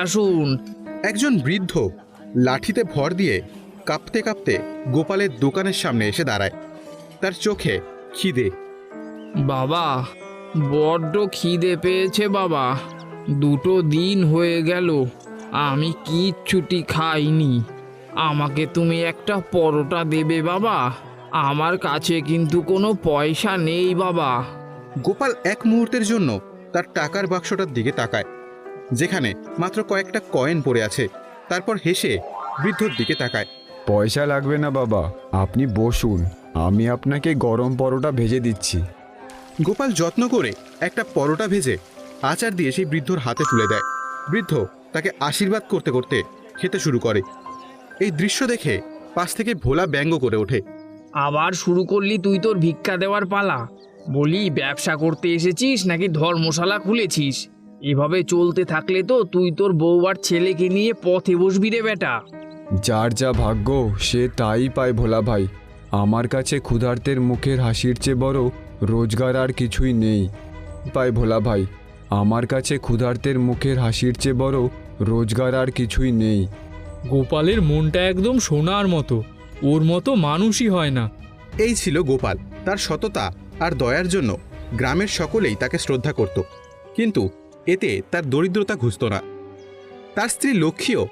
আসুন। একজন বৃদ্ধ লাঠিতে ভর দিয়ে কাঁপতে কাঁপতে গোপালের দোকানের সামনে এসে দাঁড়ায়। তার চোখে খিদে। বাবা, বড্ড খিদে পেয়েছে বাবা। 2 দিন হয়ে গেল আমি কিচ্ছুটি খাইনি। আমাকে তুমি একটা পরোটা দেবে বাবা? আমার কাছে কিন্তু কোনো পয়সা নেই বাবা। গোপাল এক মুহূর্তের জন্য তার টাকার বাক্সটার দিকে তাকায়, যেখানে মাত্র কয়েকটা কয়েন পড়ে আছে। তারপর হেসে বৃদ্ধর দিকে তাকায়। পয়সা লাগবে না বাবা, আপনি বসুন, আমি আপনাকে গরম পরোটা ভেজে দিচ্ছি। গোপাল যত্ন করে একটা পরোটা ভেজে আচার দিয়ে সেই বৃদ্ধর হাতে তুলে দেয়। বৃদ্ধ তাকে আশীর্বাদ করতে করতে খেতে শুরু করে। এই দৃশ্য দেখে পাশ থেকে ভোলা ব্যঙ্গ করে ওঠে। আবার শুরু করলি তুই তোর ভিক্ষা দেওয়ার পালা? বলি, ব্যবসা করতে এসেছিস নাকি ধর্মশালা খুলেছিস? এভাবে চলতে থাকলে তো তুই তোর বউ আর ছেলেকে নিয়ে পথে বসবি রে বেটা। যার যা ভাগ্য সে তাই পায় ভোলা ভাই। আমার কাছে ক্ষুধার্তের মুখের হাসির চেয়ে বড় রোজগার আর কিছুই নেই। পায় ভোলা ভাই, আমার কাছে ক্ষুধার্তের মুখের হাসির চেয়ে বড় রোজগার আর কিছুই নেই। গোপালের মনটা একদম সোনার মতো, ওর মতো মানুষই হয় না। এই ছিল গোপাল। তার সততা আর দয়ার জন্য গ্রামের সকলেই তাকে শ্রদ্ধা করত, কিন্তু এতে তার দরিদ্রতা ঘুচত না। তার স্ত্রী লক্ষ্মীও